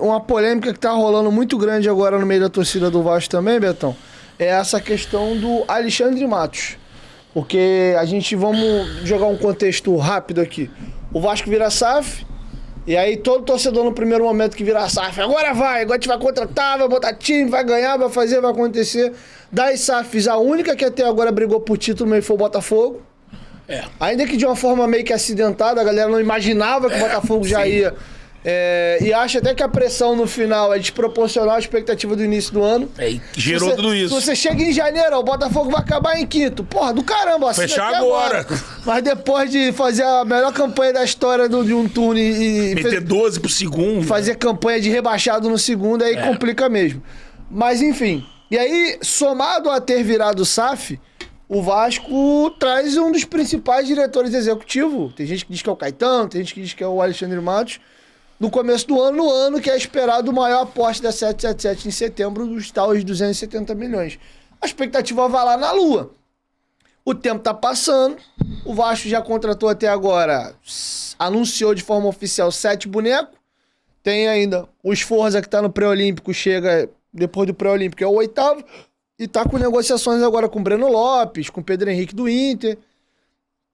Uma polêmica que tá rolando muito grande agora no meio da torcida do Vasco também, Betão, é essa questão do Alexandre Matos. Porque vamos jogar um contexto rápido aqui. O Vasco vira SAF, e aí todo torcedor no primeiro momento que vira SAF, agora a gente vai contratar, vai botar time, vai ganhar, vai fazer, vai acontecer. Das SAFs, a única que até agora brigou por título meio foi o Botafogo. Ainda que de uma forma meio que acidentada, a galera não imaginava que o Botafogo já ia. E acha até que a pressão no final é desproporcional à expectativa do início do ano. Gerou tudo isso. Se você chega em janeiro, ó, o Botafogo vai acabar em quinto. Porra, do caramba. Fechar agora. Mas depois de fazer a melhor campanha da história de um turno e meter 12 pro segundo. Fazer campanha de rebaixado no segundo, aí complica mesmo. Mas enfim. E aí, somado a ter virado SAF, o Vasco traz um dos principais diretores executivos. Tem gente que diz que é o Caetano, tem gente que diz que é o Alexandre Matos. No começo do ano, no ano que é esperado o maior aporte da 777 em setembro, dos tais 270 milhões. A expectativa vai lá na lua. O tempo tá passando, o Vasco já contratou até agora, anunciou de forma oficial 7 bonecos. Tem ainda o Sforza que tá no pré-olímpico, chega depois do pré-olímpico, é o 8º, e tá com negociações agora com o Breno Lopes, com o Pedro Henrique do Inter,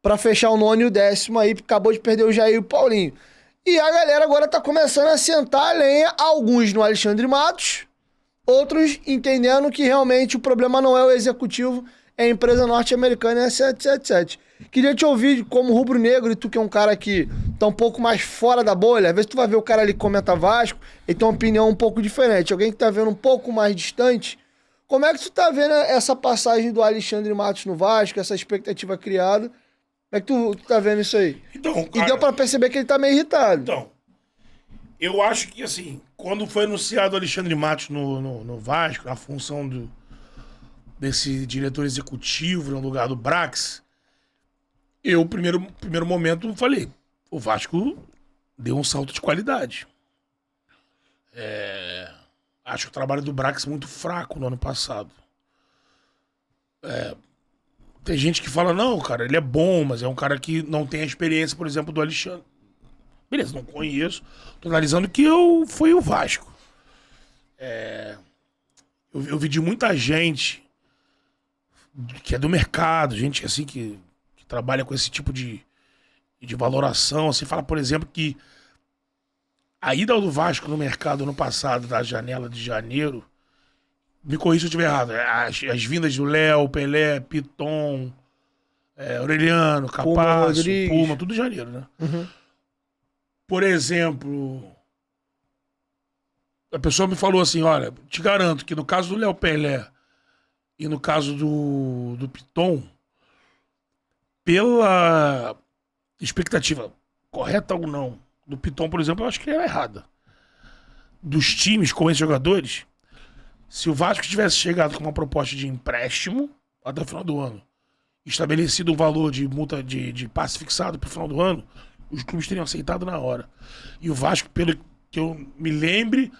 pra fechar o 9º e o 10º aí, porque acabou de perder o Jair e o Paulinho. E a galera agora tá começando a sentar a lenha, alguns no Alexandre Matos, outros entendendo que realmente o problema não é o executivo, é a empresa norte-americana, é a 777. Queria te ouvir como rubro-negro, e tu que é um cara que tá um pouco mais fora da bolha, às vezes tu vai ver o cara ali que comenta Vasco, e tem uma opinião um pouco diferente, alguém que tá vendo um pouco mais distante. Como é que tu tá vendo essa passagem do Alexandre Matos no Vasco, essa expectativa criada? Como é que tu tá vendo isso aí? Então, cara, e deu pra perceber que ele tá meio irritado. Então, eu acho que, assim, quando foi anunciado o Alexandre Matos no Vasco, na função desse diretor executivo no lugar do Brax, eu, primeiro momento, falei, o Vasco deu um salto de qualidade. Acho o trabalho do Brax muito fraco no ano passado. Tem gente que fala, não, cara, ele é bom, mas é um cara que não tem a experiência, por exemplo, do Alexandre. Beleza, não conheço. Tô analisando que foi o Vasco. Eu vi de muita gente que é do mercado, gente assim que trabalha com esse tipo de valoração. Você fala, por exemplo, que a ida do Vasco no mercado no passado, da janela de janeiro, me corrija se eu estiver errado. As vindas do Léo, Pelé, Piton, Aureliano, Capasso, Puma, tudo em janeiro, né? Uhum. Por exemplo, a pessoa me falou assim, olha, te garanto que no caso do Léo Pelé e no caso do Piton, pela expectativa correta ou não, do Piton, por exemplo, eu acho que era errada. Dos times com esses jogadores, se o Vasco tivesse chegado com uma proposta de empréstimo até o final do ano, estabelecido um valor de multa de passe fixado para o final do ano, os clubes teriam aceitado na hora. E o Vasco, pelo que eu me lembre,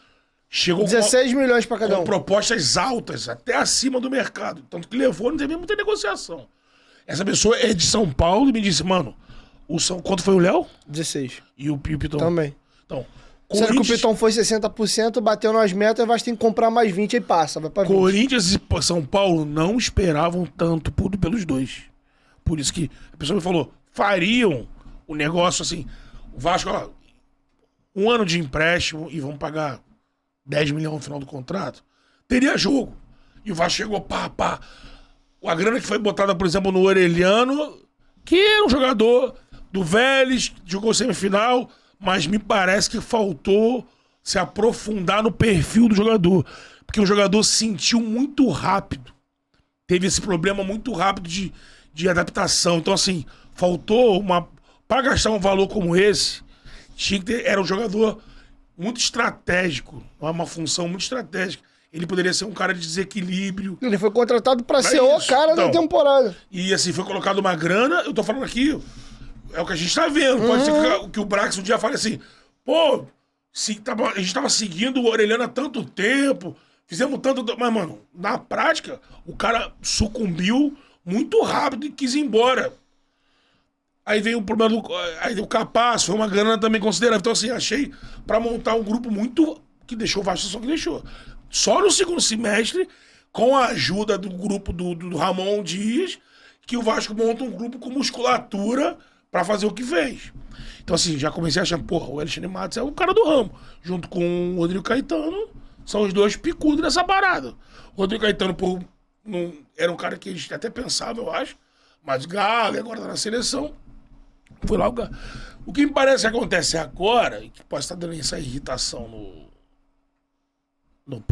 chegou 16 milhões para cada com um. propostas altas, até acima do mercado. Tanto que levou, não teve muita negociação. Essa pessoa é de São Paulo e me disse, mano, quanto foi o Léo? 16. E o Piton? Também. Então, sendo que o Piton foi 60%, bateu nas metas, vai ter que comprar mais 20 e passa, vai pra 20. Corinthians e São Paulo não esperavam tanto pelos dois. Por isso que a pessoa me falou, fariam o negócio assim, o Vasco, ó, 1 ano de empréstimo e vão pagar 10 milhões no final do contrato, teria jogo. E o Vasco chegou, pá. A grana que foi botada, por exemplo, no Aureliano, que era um jogador do Vélez, jogou semifinal, mas me parece que faltou se aprofundar no perfil do jogador. Porque o jogador sentiu muito rápido. Teve esse problema muito rápido de adaptação. Então, assim, faltou uma... Para gastar um valor como esse, tinha que ter... Era um jogador muito estratégico. Uma função muito estratégica. Ele poderia ser um cara de desequilíbrio. Ele foi contratado para ser o cara da temporada. E assim, foi colocado uma grana, eu tô falando aqui, é o que a gente tá vendo. Pode ser que o Brax um dia fale assim, pô, a gente tava seguindo o Aureliano há tanto tempo, fizemos tanto... Mas, mano, na prática, o cara sucumbiu muito rápido e quis ir embora. Aí veio o problema do Capasso, foi uma grana também considerável. Então, assim, achei pra montar um grupo muito que deixou o Vasco na situação que deixou. Só no segundo semestre, com a ajuda do grupo do Ramon Dias, que o Vasco monta um grupo com musculatura pra fazer o que fez. Então, assim, já comecei achando, porra, o Alexandre Matos é o cara do ramo. Junto com o Rodrigo Caetano, são os dois picudos nessa parada. O Rodrigo Caetano, era um cara que a gente até pensava, eu acho, mas Galo, agora tá na seleção. Foi lá o Galo. O que me parece que acontece agora, e que pode estar dando essa irritação no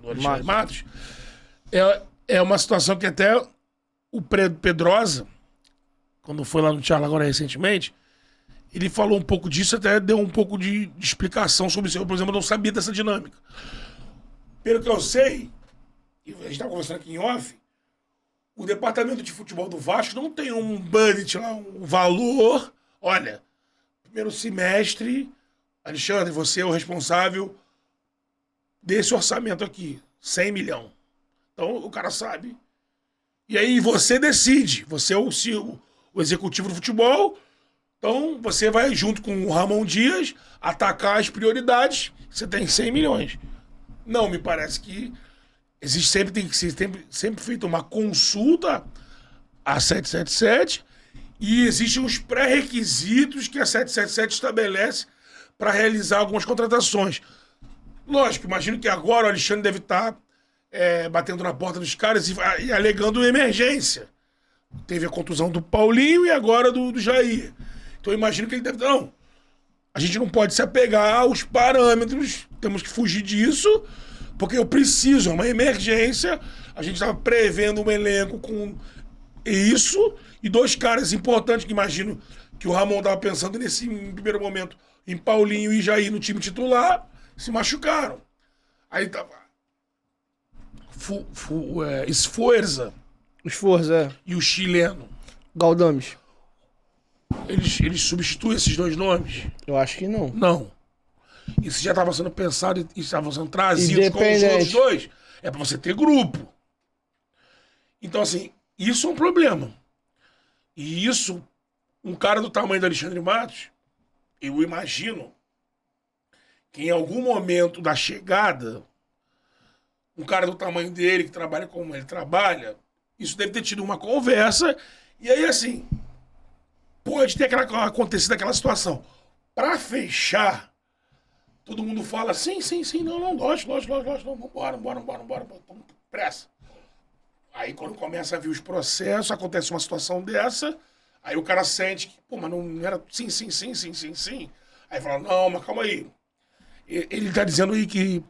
Alexandre Matos, é uma situação que até o Pedrosa, quando foi lá no Charla agora recentemente, ele falou um pouco disso, até deu um pouco de explicação sobre isso. Eu, por exemplo, não sabia dessa dinâmica. Pelo que eu sei, e a gente estava conversando aqui em off, o departamento de futebol do Vasco não tem um budget lá, um valor. Olha, primeiro semestre, Alexandre, você é o responsável desse orçamento aqui, 100 milhões. Então o cara sabe. E aí você decide, você é o executivo do futebol, então você vai junto com o Ramon Dias atacar as prioridades, você tem 100 milhões. Não, me parece que tem que ser sempre feita uma consulta à 777 e existem os pré-requisitos que a 777 estabelece para realizar algumas contratações. Lógico, imagino que agora o Alexandre deve estar batendo na porta dos caras e alegando emergência. Teve a contusão do Paulinho e agora do Jair. Então eu imagino que ele deve... Não, a gente não pode se apegar aos parâmetros, temos que fugir disso, porque eu preciso, é uma emergência. A gente estava prevendo um elenco com isso e dois caras importantes que imagino que o Ramon estava pensando nesse primeiro momento em Paulinho e Jair no time titular, se machucaram. Aí tava Esforza e o chileno Galdames. Eles substituem esses dois nomes? Eu acho que não. Não. Isso já estava sendo pensado e estava sendo trazido com os outros dois. É para você ter grupo. Então, assim, isso é um problema. E isso, um cara do tamanho do Alexandre Matos, eu imagino que em algum momento da chegada, um cara do tamanho dele, que trabalha como ele trabalha, isso deve ter tido uma conversa, e aí, assim, pode ter acontecido aquela situação. Para fechar, todo mundo fala, sim, não, lógico, vambora, tamo pressa. Aí quando começa a vir os processos, acontece uma situação dessa, aí o cara sente que, pô, mas não era sim. Aí fala, não, mas calma aí. Ele tá dizendo aí que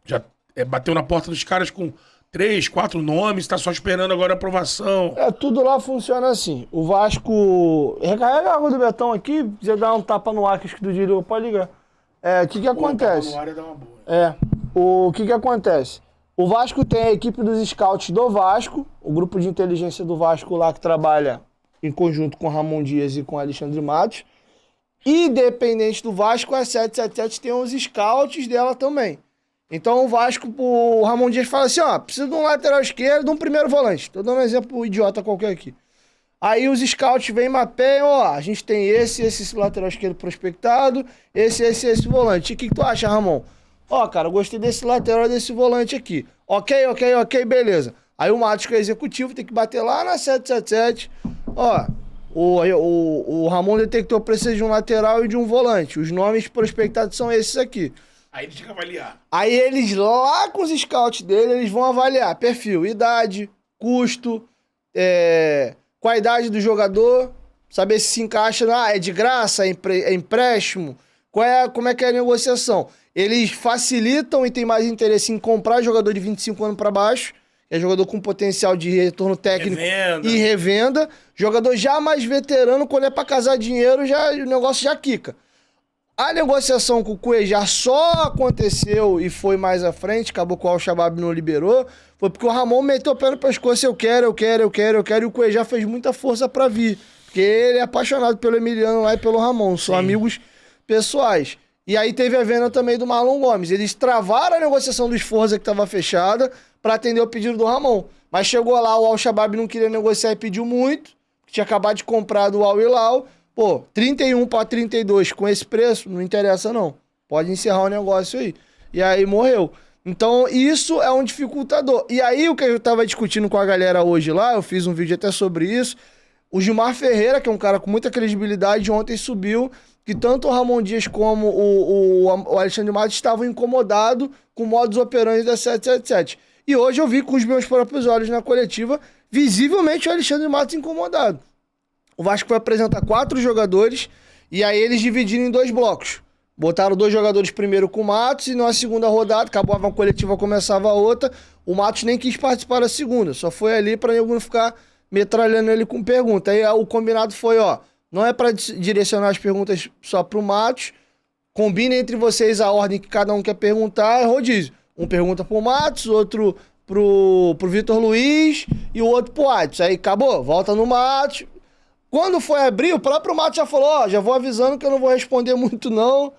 já bateu na porta dos caras com 3, 4 nomes, tá só esperando agora a aprovação. Tudo lá funciona assim. O Vasco... Recarrega a água do Betão aqui, quiser dar um tapa no ar que do Dirio, pode ligar. O que acontece? No ar ia dar uma boa. O que acontece? O Vasco tem a equipe dos scouts do Vasco, o grupo de inteligência do Vasco lá que trabalha em conjunto com Ramon Dias e com Alexandre Matos. Independente do Vasco, a 777 tem os scouts dela também. Então o Vasco, o Ramon Dias fala assim, precisa de um lateral esquerdo, de um primeiro volante. Tô dando um exemplo idiota qualquer aqui. Aí os scouts vêm e mapeiam, a gente tem esse lateral esquerdo prospectado, esse volante. O que tu acha, Ramon? Cara, eu gostei desse lateral, desse volante aqui. Ok, beleza. Aí o Matos, que é executivo, tem que bater lá na 777. O Ramon detectou precisa de um lateral e de um volante. Os nomes prospectados são esses aqui. Aí eles têm que avaliar. Aí eles, lá com os scouts dele, eles vão avaliar perfil, idade, custo, qualidade do jogador, saber se encaixa, é de graça, é empréstimo, como é que é a negociação. Eles facilitam e têm mais interesse em comprar jogador de 25 anos para baixo, que é jogador com potencial de retorno técnico e revenda. Jogador já mais veterano, quando é para casar dinheiro, o negócio já quica. A negociação com o Cuejá só aconteceu e foi mais à frente, acabou com o Al-Shabaab não liberou, foi porque o Ramon meteu o pé no pescoço, eu quero, e o Cuejá fez muita força pra vir, porque ele é apaixonado pelo Emiliano lá e pelo Ramon, são amigos pessoais. E aí teve a venda também do Marlon Gomes, eles travaram a negociação do Esforza que estava fechada pra atender o pedido do Ramon, mas chegou lá, o Al-Shabaab não queria negociar e pediu muito, tinha acabado de comprar do Al-Hilal. 31 para 32 com esse preço, não interessa não. Pode encerrar o negócio aí. E aí morreu. Então, isso é um dificultador. E aí, o que eu tava discutindo com a galera hoje lá, eu fiz um vídeo até sobre isso. O Gilmar Ferreira, que é um cara com muita credibilidade, ontem subiu que tanto o Ramon Dias como o Alexandre Matos estavam incomodados com o modus operandi da 777. E hoje eu vi com os meus próprios olhos na coletiva, visivelmente o Alexandre Matos incomodado. O Vasco foi apresentar 4 jogadores e aí eles dividiram em 2 blocos. Botaram 2 jogadores primeiro com o Matos e na segunda rodada, acabava a coletiva, começava a outra, o Matos nem quis participar da segunda, só foi ali para não ficar metralhando ele com pergunta. Aí o combinado foi, ó, não é para direcionar as perguntas só pro Matos, combina entre vocês a ordem que cada um quer perguntar, é rodízio. Um pergunta pro Matos, outro pro Vitor Luiz e o outro pro Adson. Aí acabou, volta no Matos. Quando foi abrir, o próprio Matos já falou, ó, já vou avisando que eu não vou responder muito não.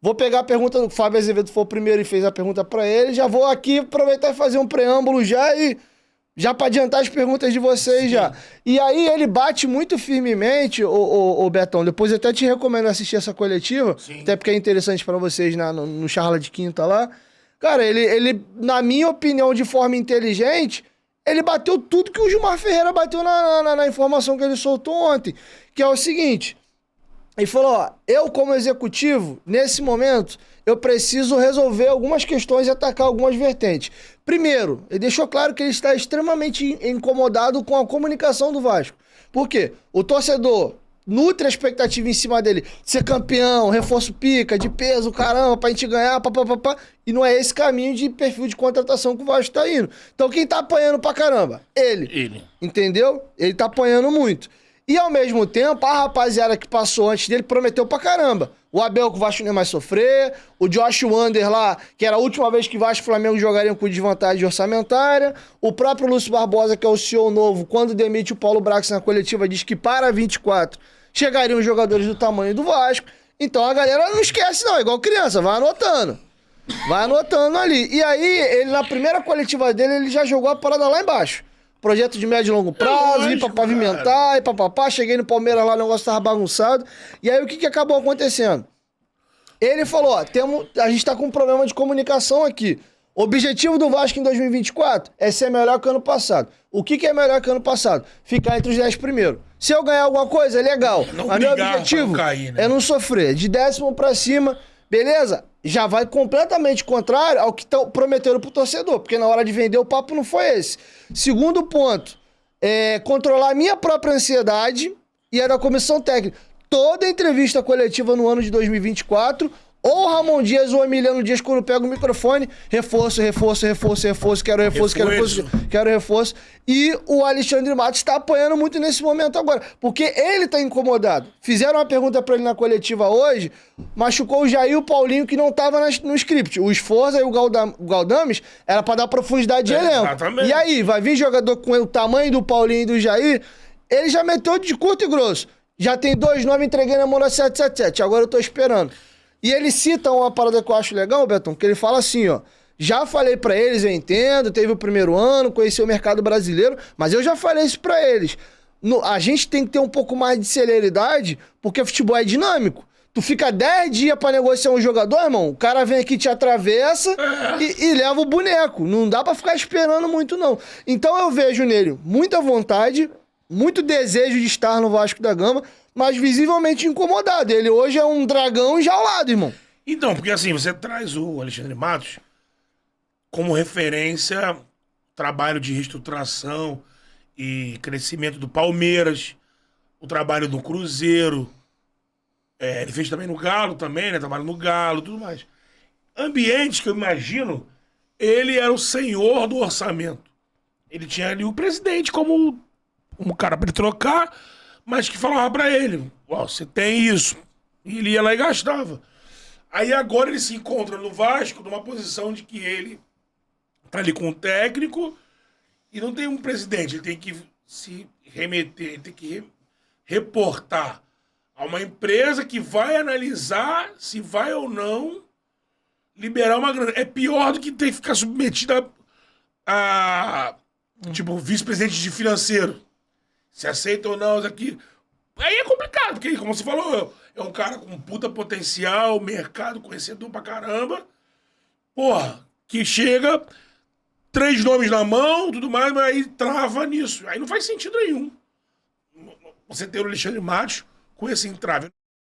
Vou pegar a pergunta do Fábio Azevedo, foi o primeiro e fez a pergunta pra ele. Já vou aqui aproveitar e fazer um preâmbulo já pra adiantar as perguntas de vocês. Sim. Já. E aí ele bate muito firmemente, o Betão, depois eu até te recomendo assistir essa coletiva, sim, até porque é interessante pra vocês no Charla de Quinta lá. Cara, ele, na minha opinião, de forma inteligente, ele bateu tudo que o Gilmar Ferreira bateu na informação que ele soltou ontem, que é o seguinte... Ele falou, ó, eu como executivo, nesse momento, eu preciso resolver algumas questões e atacar algumas vertentes. Primeiro, ele deixou claro que ele está extremamente incomodado com a comunicação do Vasco. Por quê? O torcedor nutre a expectativa em cima dele de ser campeão, reforço pica, de peso, caramba, pra gente ganhar, papapá. E não é esse caminho de perfil de contratação que o Vasco tá indo. Então quem tá apanhando pra caramba? Ele. Entendeu? Ele tá apanhando muito. E ao mesmo tempo, a rapaziada que passou antes dele prometeu pra caramba. O Abel que o Vasco não ia mais sofrer, o Josh Wander lá, que era a última vez que Vasco e Flamengo jogariam com desvantagem orçamentária, o próprio Lúcio Barbosa, que é o CEO novo, quando demite o Paulo Brax na coletiva, diz que para 24 chegariam jogadores do tamanho do Vasco. Então a galera não esquece não, é igual criança, vai anotando. Vai anotando ali. E aí, ele na primeira coletiva dele, ele já jogou a parada lá embaixo. Projeto de médio e longo prazo, ir pra pavimentar, e papapá. Cheguei no Palmeiras lá, o negócio tava bagunçado. E aí, o que acabou acontecendo? Ele falou, ó, a gente tá com um problema de comunicação aqui. O objetivo do Vasco em 2024 é ser melhor que o ano passado. O que é melhor que o ano passado? Ficar entre os 10 primeiros. Se eu ganhar alguma coisa, é legal. Mas meu objetivo cair, né? É não sofrer. De 10º pra cima, beleza? Já vai completamente contrário ao que prometeram pro torcedor, porque na hora de vender o papo não foi esse. Segundo ponto, controlar a minha própria ansiedade e a da comissão técnica. Toda entrevista coletiva no ano de 2024, ou o Ramon Dias ou o Emiliano Dias, quando pega o microfone, reforço, quero reforço. E o Alexandre Matos está apanhando muito nesse momento agora, porque ele tá incomodado. Fizeram uma pergunta para ele na coletiva hoje, machucou o Jair e o Paulinho, que não tava no script. O Esforza e o Galdames era para dar profundidade de elenco. Exatamente. E aí, vai vir jogador com o tamanho do Paulinho e do Jair, ele já meteu de curto e grosso. Já tem 2 nomes, entreguei na mão da 777, agora eu tô esperando. E ele cita uma parada que eu acho legal, Betão, que ele fala assim, ó, já falei pra eles, eu entendo, teve o primeiro ano, conheci o mercado brasileiro, mas eu já falei isso pra eles. A gente tem que ter um pouco mais de celeridade, porque o futebol é dinâmico. Tu fica 10 dias pra negociar um jogador, irmão, o cara vem aqui, te atravessa e leva o boneco. Não dá pra ficar esperando muito, não. Então eu vejo nele muita vontade, muito desejo de estar no Vasco da Gama, mas visivelmente incomodado. Ele hoje é um dragão enjaulado, irmão. Então, porque assim, você traz o Alexandre Matos como referência, trabalho de reestruturação e crescimento do Palmeiras, o trabalho do Cruzeiro, ele fez também no Galo também, né? Trabalho no Galo, tudo mais. Ambiente que eu imagino, ele era o senhor do orçamento. Ele tinha ali o presidente como cara pra ele trocar, mas que falava pra ele, ó, você tem isso. E ele ia lá e gastava. Aí agora ele se encontra no Vasco numa posição de que ele tá ali com o técnico e não tem um presidente. Ele tem que se remeter, ele tem que reportar a uma empresa que vai analisar se vai ou não liberar uma grana. É pior do que ter que ficar submetido a tipo, vice-presidente de financeiro. Se aceita ou não, isso aqui. Aí é complicado, porque, como você falou, é um cara com puta potencial, mercado, conhecedor pra caramba. porra, que chega, 3 nomes na mão, tudo mais, mas aí trava nisso. Aí não faz sentido nenhum. Você ter o Alexandre Matos com esse entrave.